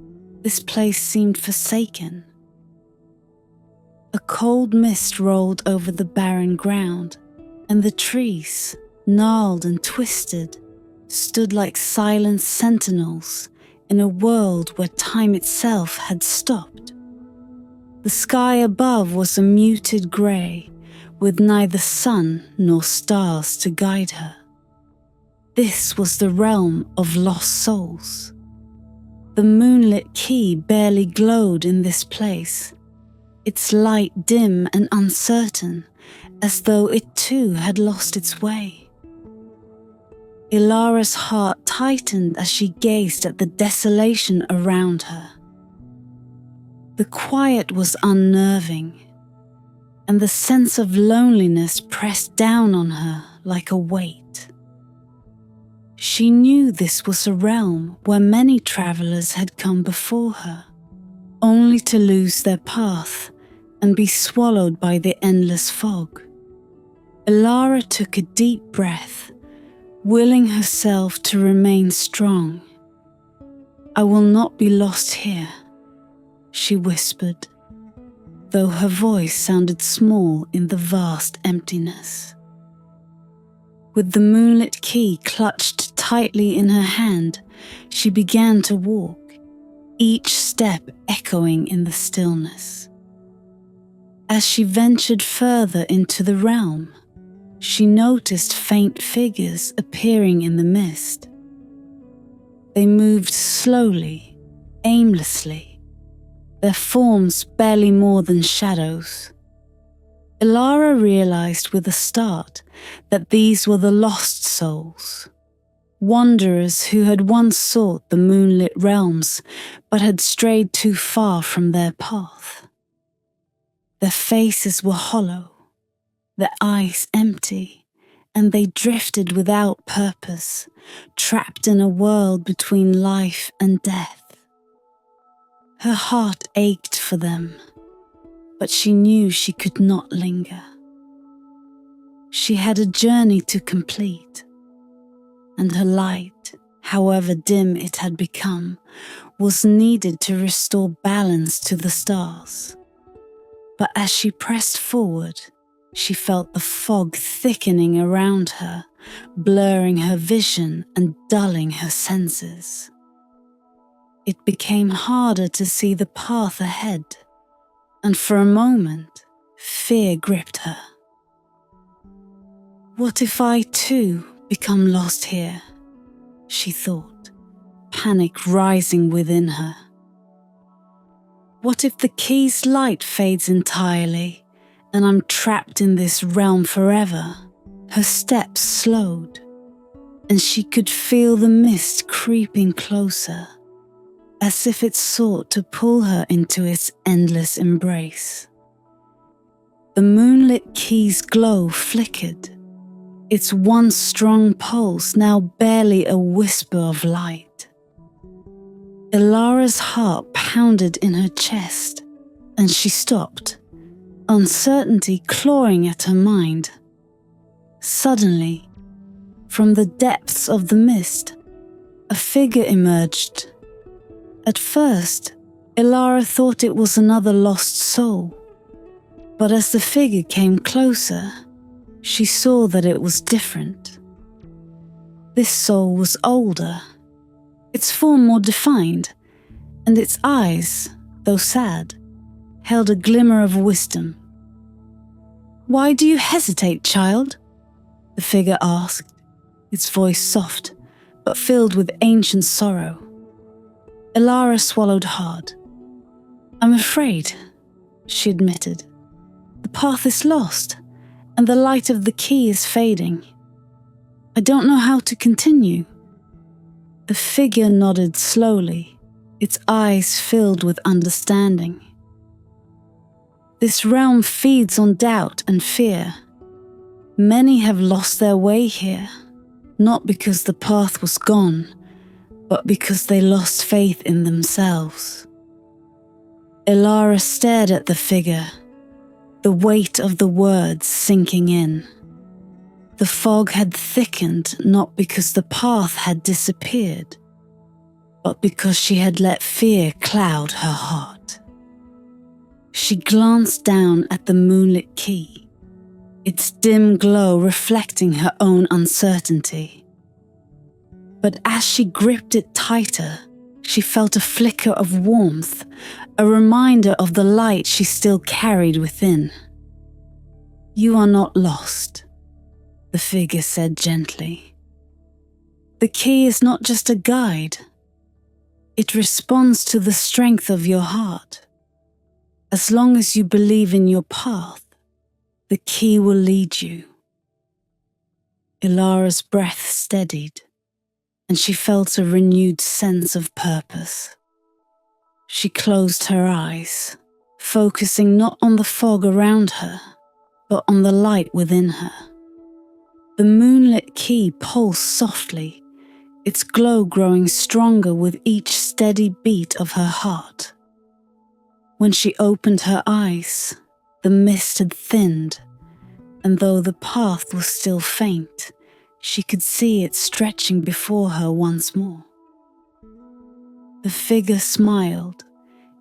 this place seemed forsaken. A cold mist rolled over the barren ground, and the trees, gnarled and twisted, stood like silent sentinels in a world where time itself had stopped. The sky above was a muted grey, with neither sun nor stars to guide her. This was the realm of lost souls. The moonlit key barely glowed in this place, its light dim and uncertain, as though it too had lost its way. Ilara's heart tightened as she gazed at the desolation around her. The quiet was unnerving, and the sense of loneliness pressed down on her like a weight. She knew this was a realm where many travelers had come before her, only to lose their path and be swallowed by the endless fog. Ilara took a deep breath, willing herself to remain strong. "I will not be lost here," she whispered, though her voice sounded small in the vast emptiness. With the moonlit key clutched tightly in her hand, she began to walk, each step echoing in the stillness. As she ventured further into the realm, she noticed faint figures appearing in the mist. They moved slowly, aimlessly, their forms barely more than shadows. Ilara realized with a start that these were the lost souls, wanderers who had once sought the moonlit realms but had strayed too far from their path. Their faces were hollow, their eyes empty, and they drifted without purpose, trapped in a world between life and death. Her heart ached for them, but she knew she could not linger. She had a journey to complete, and her light, however dim it had become, was needed to restore balance to the stars. But as she pressed forward, she felt the fog thickening around her, blurring her vision and dulling her senses. It became harder to see the path ahead, and for a moment, fear gripped her. What if I too become lost here? She thought, panic rising within her. What if the key's light fades entirely, and I'm trapped in this realm forever? Her steps slowed, and she could feel the mist creeping closer, as if it sought to pull her into its endless embrace. The moonlit key's glow flickered, its once strong pulse now barely a whisper of light. Ilara's heart pounded in her chest, and she stopped, uncertainty clawing at her mind. Suddenly, from the depths of the mist, a figure emerged. At first, Ilara thought it was another lost soul, but as the figure came closer, she saw that it was different. This soul was older, its form more defined, and its eyes, though sad, held a glimmer of wisdom. "Why do you hesitate, child?" the figure asked, its voice soft, but filled with ancient sorrow. Ilara swallowed hard. "I'm afraid," she admitted. "The path is lost, and the light of the key is fading. I don't know how to continue." The figure nodded slowly, its eyes filled with understanding. "This realm feeds on doubt and fear. Many have lost their way here, not because the path was gone, but because they lost faith in themselves." Ilara stared at the figure, the weight of the words sinking in. The fog had thickened not because the path had disappeared, but because she had let fear cloud her heart. She glanced down at the moonlit key, its dim glow reflecting her own uncertainty. But as she gripped it tighter, she felt a flicker of warmth, a reminder of the light she still carried within. "You are not lost," the figure said gently. "The key is not just a guide. It responds to the strength of your heart. As long as you believe in your path, the key will lead you." Ilara's breath steadied, and she felt a renewed sense of purpose. She closed her eyes, focusing not on the fog around her, but on the light within her. The moonlit key pulsed softly, its glow growing stronger with each steady beat of her heart. When she opened her eyes, the mist had thinned, and though the path was still faint, she could see it stretching before her once more. The figure smiled,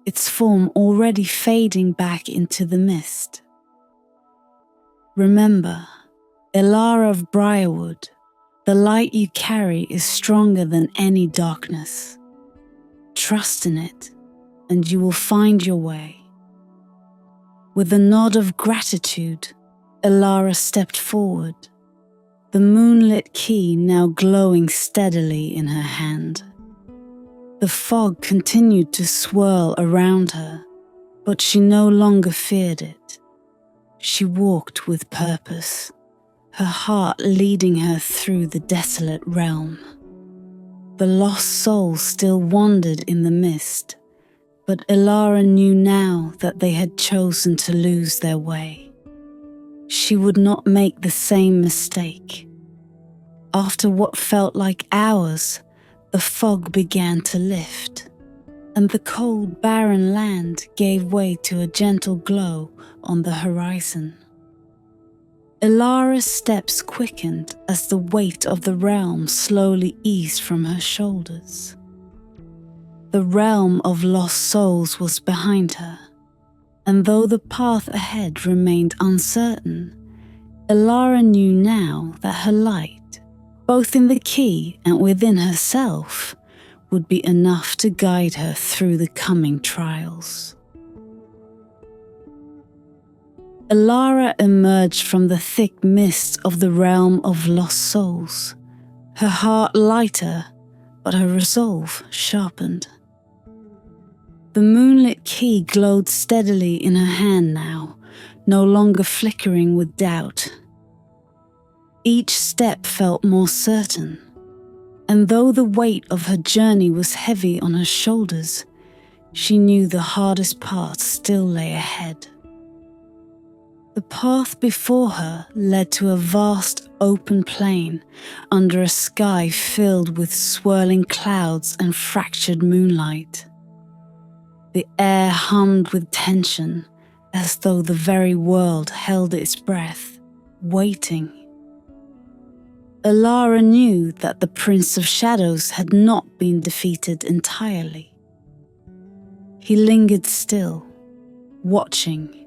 its form already fading back into the mist. "Remember, Ilara of Briarwood, the light you carry is stronger than any darkness. Trust in it, and you will find your way." With a nod of gratitude, Ilara stepped forward, the moonlit key now glowing steadily in her hand. The fog continued to swirl around her, but she no longer feared it. She walked with purpose, her heart leading her through the desolate realm. The lost souls still wandered in the mist, but Ilara knew now that they had chosen to lose their way. She would not make the same mistake. After what felt like hours, the fog began to lift, and the cold, barren land gave way to a gentle glow on the horizon. Ilara's steps quickened as the weight of the realm slowly eased from her shoulders. The realm of lost souls was behind her, and though the path ahead remained uncertain, Ilara knew now that her light, both in the key and within herself, would be enough to guide her through the coming trials. Ilara emerged from the thick mist of the realm of lost souls, her heart lighter, but her resolve sharpened. The moonlit key glowed steadily in her hand now, no longer flickering with doubt. Each step felt more certain, and though the weight of her journey was heavy on her shoulders, she knew the hardest part still lay ahead. The path before her led to a vast open plain under a sky filled with swirling clouds and fractured moonlight. The air hummed with tension, as though the very world held its breath, waiting. Elara knew that the Prince of Shadows had not been defeated entirely. He lingered still, watching,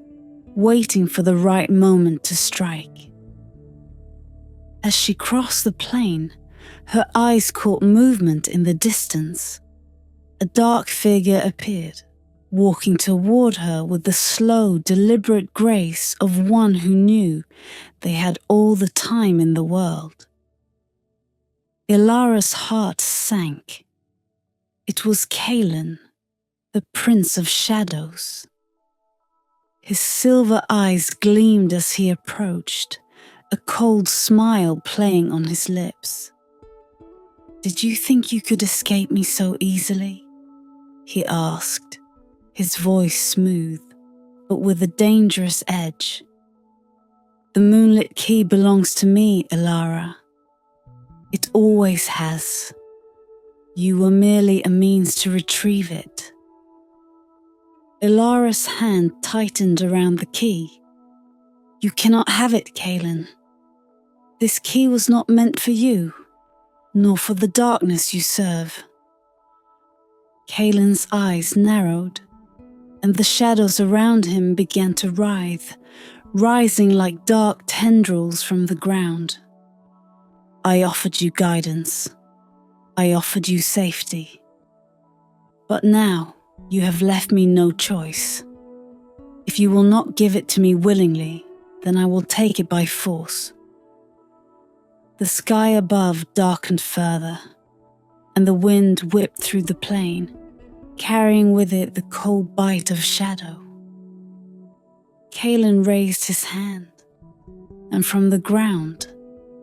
waiting for the right moment to strike. As she crossed the plain, her eyes caught movement in the distance. A dark figure appeared, walking toward her with the slow, deliberate grace of one who knew they had all the time in the world. Ilara's heart sank. It was Kalen, the Prince of Shadows. His silver eyes gleamed as he approached, a cold smile playing on his lips. "Did you think you could escape me so easily?" he asked, his voice smooth, but with a dangerous edge. "The Moonlit key belongs to me, Elara. It always has. You were merely a means to retrieve it." Ilara's hand tightened around the key. "You cannot have it, Kalen. This key was not meant for you, nor for the darkness you serve." Kalen's eyes narrowed, and the shadows around him began to writhe, rising like dark tendrils from the ground. "I offered you guidance. I offered you safety. But now you have left me no choice. If you will not give it to me willingly, then I will take it by force." The sky above darkened further, and the wind whipped through the plain, carrying with it the cold bite of shadow. Kalen raised his hand, and from the ground,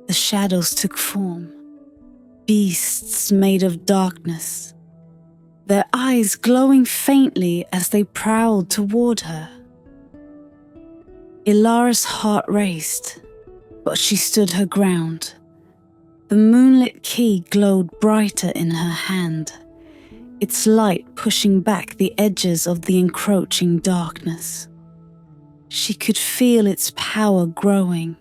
the shadows took form, beasts made of darkness, their eyes glowing faintly as they prowled toward her. Ilara's heart raced, but she stood her ground. The moonlit key glowed brighter in her hand, its light pushing back the edges of the encroaching darkness. She could feel its power growing,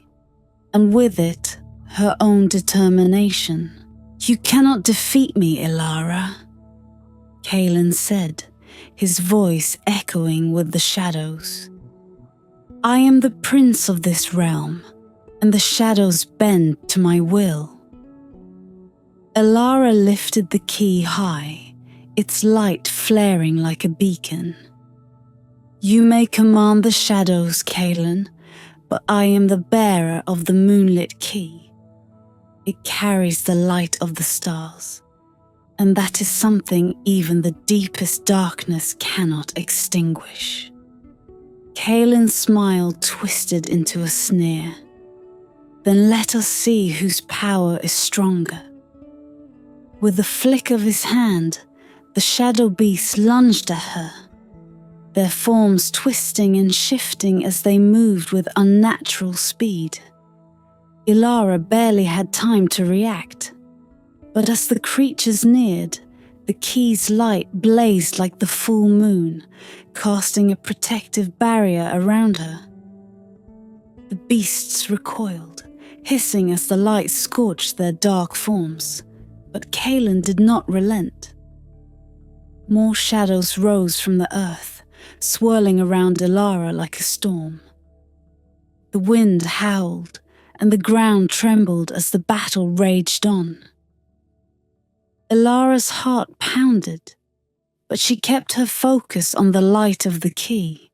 and with it, her own determination. "You cannot defeat me, Elara," Kalen said, his voice echoing with the shadows. "I am the prince of this realm, and the shadows bend to my will." Elara lifted the key high, its light flaring like a beacon. "You may command the shadows, Kalen, but I am the bearer of the moonlit key. It carries the light of the stars, and that is something even the deepest darkness cannot extinguish." Kalen's smile twisted into a sneer. "Then let us see whose power is stronger." With a flick of his hand, the shadow beasts lunged at her, their forms twisting and shifting as they moved with unnatural speed. Elara barely had time to react, but as the creatures neared, the key's light blazed like the full moon, casting a protective barrier around her. The beasts recoiled, hissing as the light scorched their dark forms, but Kalen did not relent. More shadows rose from the earth, swirling around Elara like a storm. The wind howled, and the ground trembled as the battle raged on. Elara's heart pounded, but she kept her focus on the light of the key.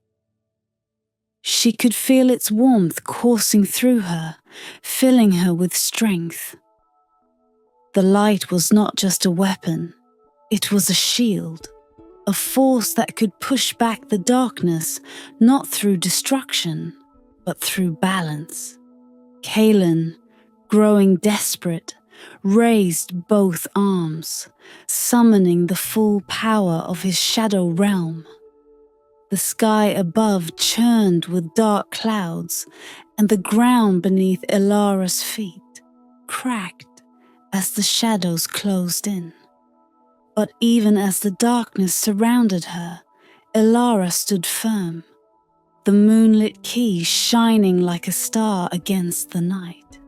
She could feel its warmth coursing through her, filling her with strength. The light was not just a weapon, it was a shield, a force that could push back the darkness, not through destruction, but through balance. Kalen, growing desperate, raised both arms, summoning the full power of his shadow realm. The sky above churned with dark clouds, and the ground beneath Elara's feet cracked as the shadows closed in. But even as the darkness surrounded her, Ilara stood firm, the moonlit key shining like a star against the night.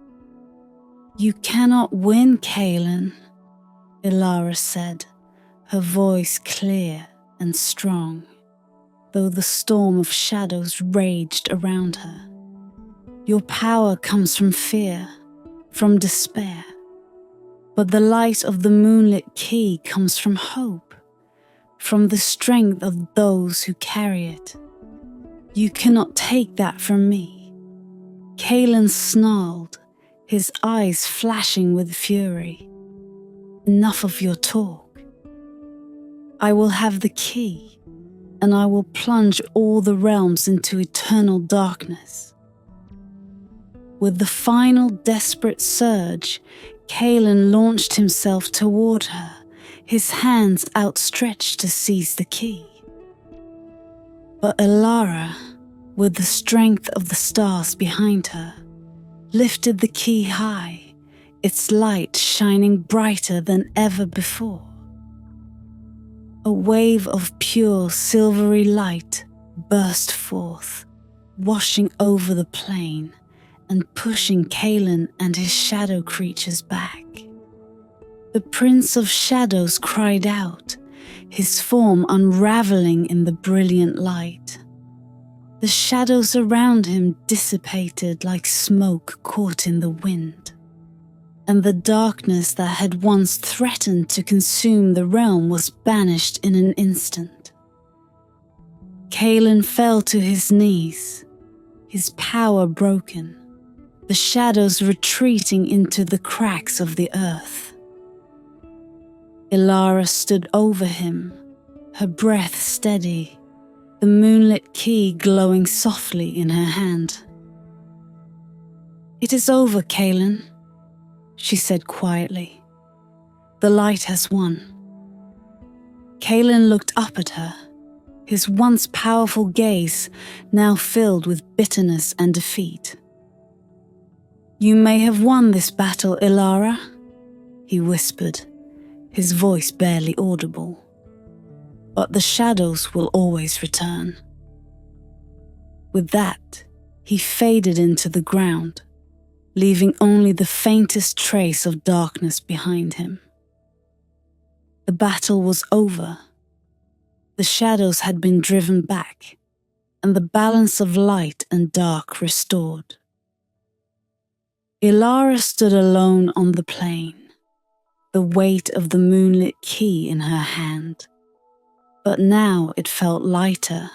"You cannot win, Kaelin," Ilara said, her voice clear and strong, though the storm of shadows raged around her. "Your power comes from fear, from despair, but the light of the moonlit key comes from hope, from the strength of those who carry it. You cannot take that from me." Kaelin snarled, his eyes flashing with fury. "Enough of your talk. I will have the key, and I will plunge all the realms into eternal darkness." With the final desperate surge, Kaelin launched himself toward her, his hands outstretched to seize the key. But Ilara, with the strength of the stars behind her, lifted the key high, its light shining brighter than ever before. A wave of pure silvery light burst forth, washing over the plain and pushing Kaelin and his shadow creatures back. The Prince of Shadows cried out, his form unraveling in the brilliant light. The shadows around him dissipated like smoke caught in the wind, and the darkness that had once threatened to consume the realm was banished in an instant. Kaelin fell to his knees, his power broken, the shadows retreating into the cracks of the earth. Ilara stood over him, her breath steady, the moonlit key glowing softly in her hand. "It is over, Kaelin," she said quietly. "The light has won." Kaelin looked up at her, his once powerful gaze now filled with bitterness and defeat. "You may have won this battle, Ilara," he whispered, his voice barely audible. "But the shadows will always return." With that, he faded into the ground, leaving only the faintest trace of darkness behind him. The battle was over. The shadows had been driven back, and the balance of light and dark restored. Ilara stood alone on the plain, the weight of the moonlit key in her hand. But now it felt lighter,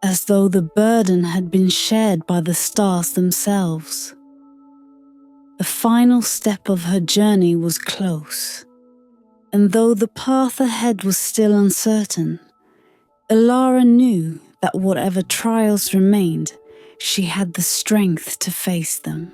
as though the burden had been shared by the stars themselves. The final step of her journey was close, and though the path ahead was still uncertain, Ilara knew that whatever trials remained, she had the strength to face them.